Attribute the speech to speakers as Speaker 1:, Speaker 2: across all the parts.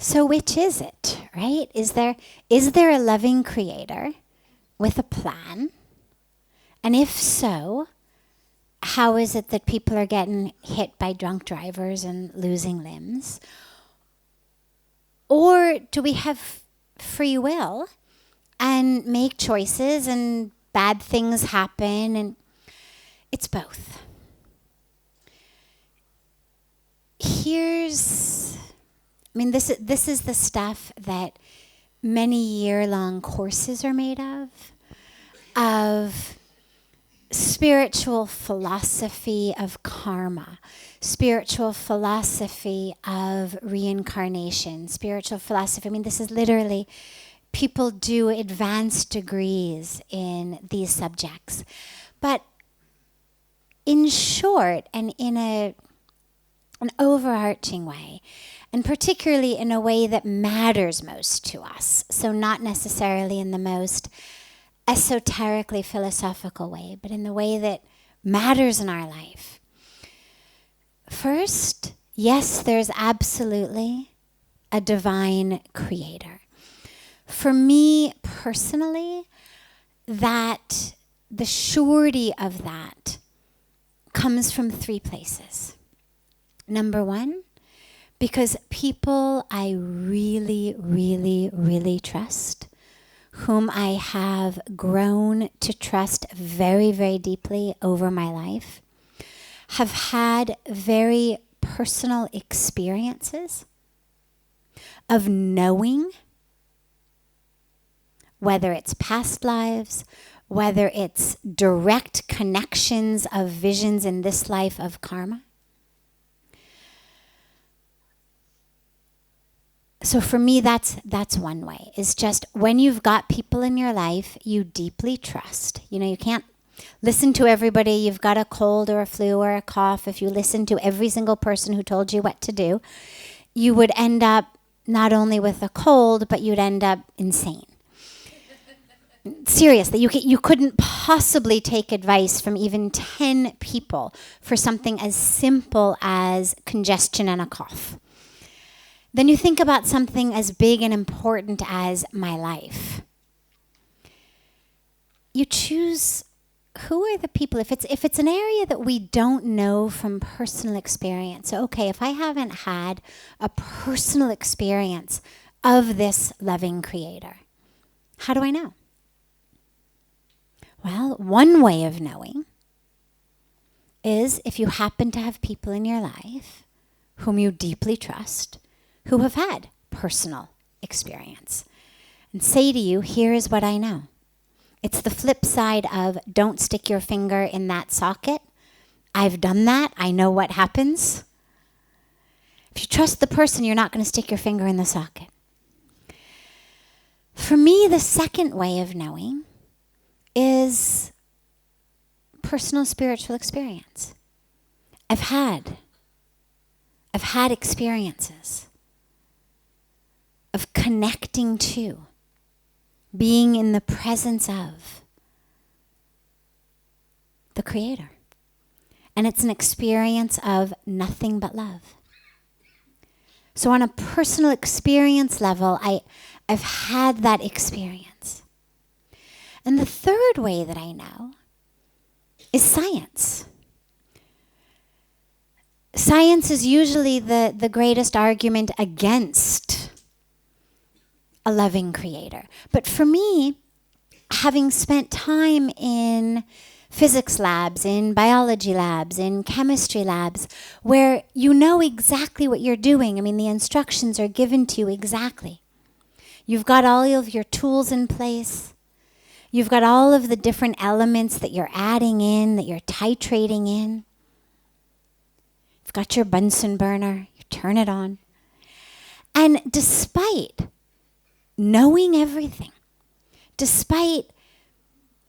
Speaker 1: So which is it, right? Is there a loving creator with a plan? And if so, how is it that people are getting hit by drunk drivers and losing limbs? Or do we have free will and make choices and bad things happen? And it's both. This is the stuff that many year-long courses are made of spiritual philosophy of karma, spiritual philosophy of reincarnation, spiritual philosophy. This is literally, people do advanced degrees in these subjects. But in short, and in an overarching way, and particularly in a way that matters most to us, so not necessarily in the most esoterically philosophical way, but in the way that matters in our life. First, yes, there's absolutely a divine creator. For me personally, that the surety of that comes from 3 places. Number 1, because people I really, really, really trust, whom I have grown to trust very, very deeply over my life, have had very personal experiences of knowing, whether it's past lives, whether it's direct connections of visions in this life of karma. So for me, that's one way, is just when you've got people in your life you deeply trust. You can't listen to everybody. You've got a cold or a flu or a cough. If you listen to every single person who told you what to do, you would end up not only with a cold, but you'd end up insane. Seriously, you couldn't possibly take advice from even 10 people for something as simple as congestion and a cough. Then you think about something as big and important as my life. You choose who are the people. If it's an area that we don't know from personal experience, so okay, if I haven't had a personal experience of this loving creator, how do I know? Well, one way of knowing is if you happen to have people in your life whom you deeply trust, who have had personal experience, and say to you, here is what I know. It's the flip side of don't stick your finger in that socket. I've done that. I know what happens. If you trust the person, you're not going to stick your finger in the socket. For me, the second way of knowing is personal spiritual experience. I've had experiences of connecting to, being in the presence of the Creator. And it's an experience of nothing but love. So on a personal experience level, I've had that experience. And the third way that I know is science. Science is usually the greatest argument against a loving creator. But for me, having spent time in physics labs, in biology labs, in chemistry labs, where you know exactly what you're doing. The instructions are given to you exactly. You've got all of your tools in place. You've got all of the different elements that you're adding in, that you're titrating in. You've got your Bunsen burner. You turn it on. And despite knowing everything, despite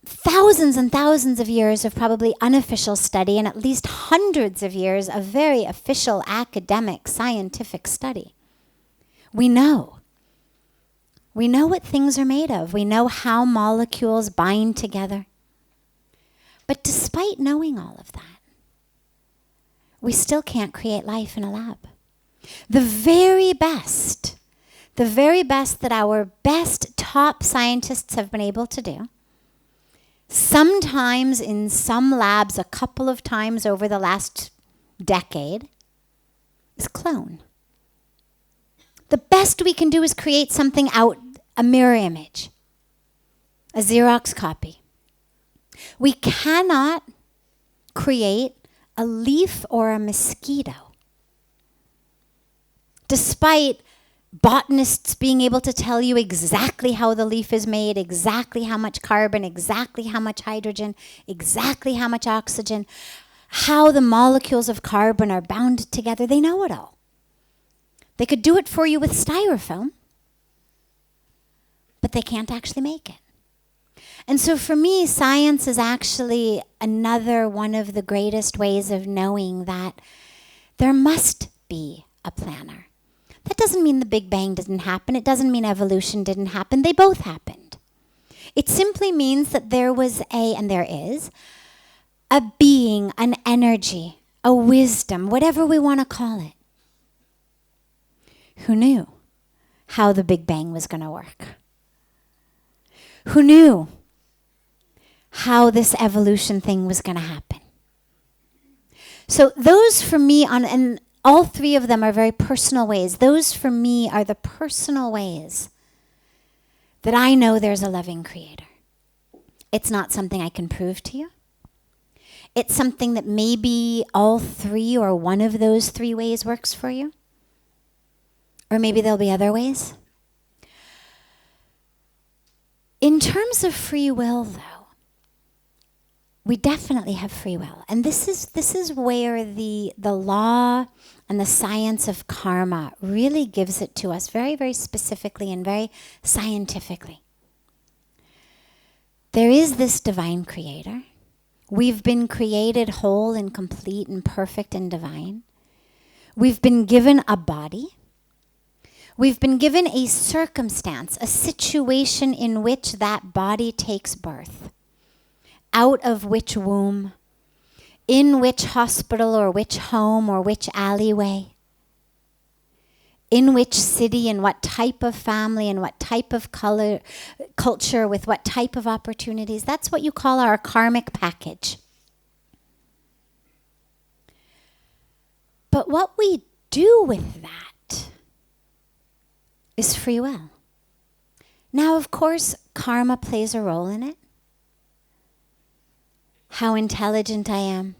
Speaker 1: thousands and thousands of years of probably unofficial study and at least hundreds of years of very official academic scientific study, we know what things are made of. We know how molecules bind together. But despite knowing all of that, we still can't create life in a lab. The very best the very best that our best top scientists have been able to do, sometimes in some labs a couple of times over the last decade, is clone. The best we can do is create something out, a mirror image, a Xerox copy. We cannot create a leaf or a mosquito. Despite botanists being able to tell you exactly how the leaf is made, exactly how much carbon, exactly how much hydrogen, exactly how much oxygen, how the molecules of carbon are bound together, they know it all. They could do it for you with styrofoam, but they can't actually make it. And so for me, science is actually another one of the greatest ways of knowing that there must be a planner. That doesn't mean the Big Bang didn't happen. It doesn't mean evolution didn't happen. They both happened. It simply means that there was and there is, a being, an energy, a wisdom, whatever we want to call it, who knew how the Big Bang was going to work. Who knew how this evolution thing was going to happen. So those for me, and all three of them are very personal ways. Those for me are the personal ways that I know there's a loving creator. It's not something I can prove to you. It's something that maybe all three or one of those three ways works for you. Or maybe there'll be other ways. In terms of free will, though, we definitely have free will. And this is where the law and the science of karma really gives it to us very, very specifically and very scientifically. There is this divine creator. We've been created whole and complete and perfect and divine. We've been given a body. We've been given a circumstance, a situation in which that body takes birth. Out of which womb, in which hospital or which home or which alleyway, in which city and what type of family and what type of culture with what type of opportunities. That's what you call our karmic package. But what we do with that is free will. Now, of course, karma plays a role in it. How intelligent I am.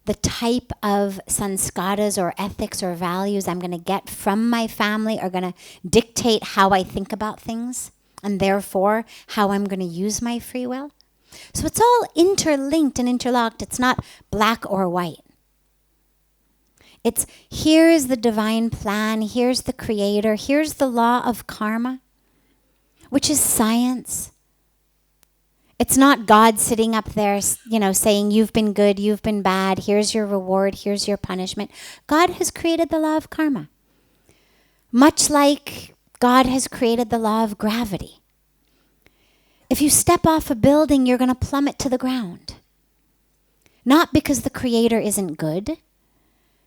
Speaker 1: The type of sanskaras or ethics or values I'm going to get from my family are going to dictate how I think about things and therefore how I'm going to use my free will. So it's all interlinked and interlocked. It's not black or white. It's here's the divine plan, here's the creator, here's the law of karma, which is science. It's not God sitting up there, saying you've been good, you've been bad, here's your reward, here's your punishment. God has created the law of karma. Much like God has created the law of gravity. If you step off a building, you're going to plummet to the ground. Not because the creator isn't good,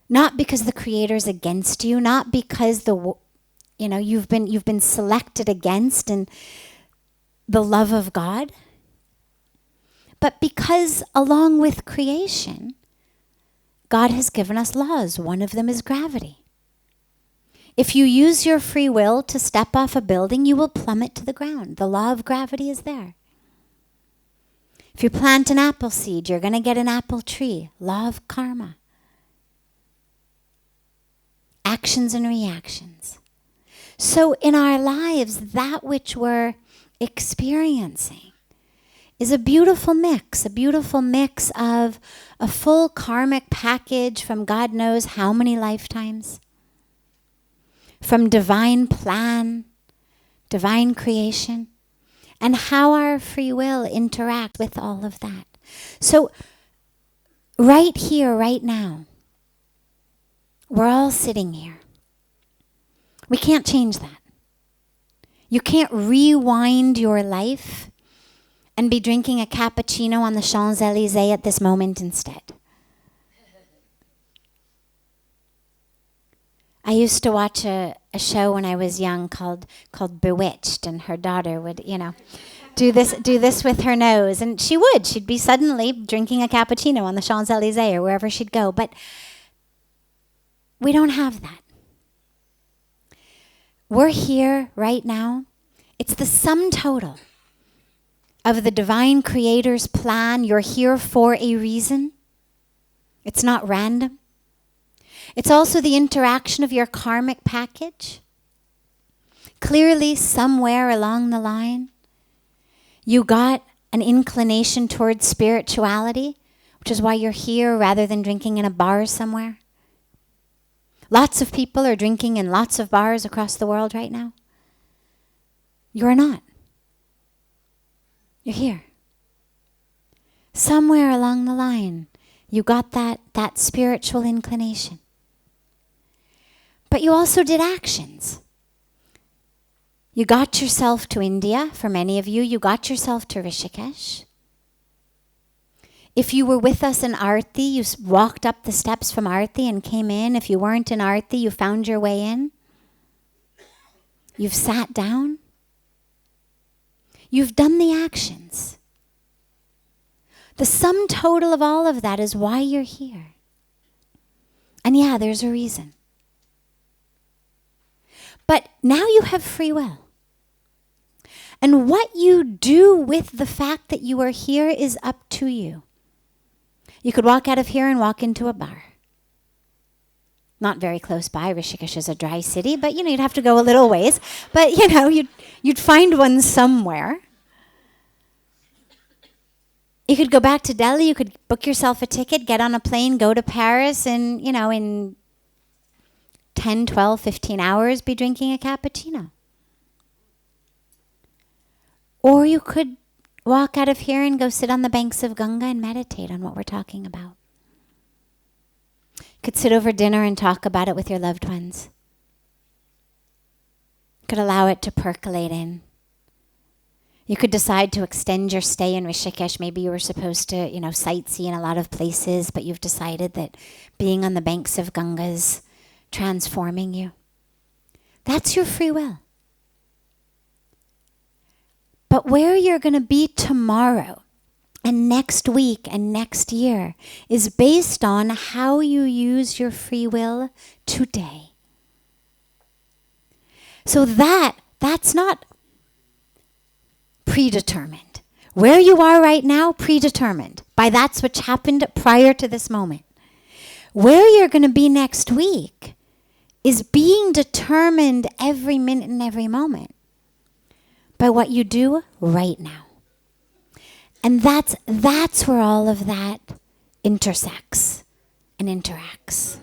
Speaker 1: not because the creator is against you, not because you've been selected against in the love of God. But because along with creation, God has given us laws. One of them is gravity. If you use your free will to step off a building, you will plummet to the ground. The law of gravity is there. If you plant an apple seed, you're going to get an apple tree. Law of karma. Actions and reactions. So in our lives, that which we're experiencing is a beautiful mix of a full karmic package from God knows how many lifetimes, from divine plan, divine creation, and how our free will interacts with all of that. So right here, right now, we're all sitting here. We can't change that. You can't rewind your life and be drinking a cappuccino on the Champs-Élysées at this moment instead. I used to watch a show when I was young called Bewitched, and her daughter would, do this with her nose, and she'd be suddenly drinking a cappuccino on the Champs-Élysées or wherever she'd go. But we don't have that. We're here right now. It's the sum total of the divine creator's plan. You're here for a reason. It's not random. It's also the interaction of your karmic package. Clearly, somewhere along the line, you got an inclination towards spirituality, which is why you're here rather than drinking in a bar somewhere. Lots of people are drinking in lots of bars across the world right now. You're not. You're here. Somewhere along the line, you got that spiritual inclination. But you also did actions. You got yourself to India. For many of you, you got yourself to Rishikesh. If you were with us in Arti, you walked up the steps from Arti and came in. If you weren't in Arti, you found your way in. You've sat down. You've done the actions. The sum total of all of that is why you're here. And yeah, there's a reason. But now you have free will. And what you do with the fact that you are here is up to you. You could walk out of here and walk into a bar. Not very close by. Rishikesh is a dry city, but you'd have to go a little ways. But you'd find one somewhere. You could go back to Delhi, you could book yourself a ticket, get on a plane, go to Paris, and in 10, 12, 15 hours be drinking a cappuccino. Or you could walk out of here and go sit on the banks of Ganga and meditate on what we're talking about. You could sit over dinner and talk about it with your loved ones. You could allow it to percolate in. You could decide to extend your stay in Rishikesh. Maybe you were supposed to, sightsee in a lot of places, but you've decided that being on the banks of Ganga is transforming you. That's your free will. But where you're going to be tomorrow and next week and next year is based on how you use your free will today. So that's not predetermined. Where you are right now, predetermined by that's what happened prior to this moment. Where you're going to be next week is being determined every minute and every moment by what you do right now. And that's where all of that intersects and interacts.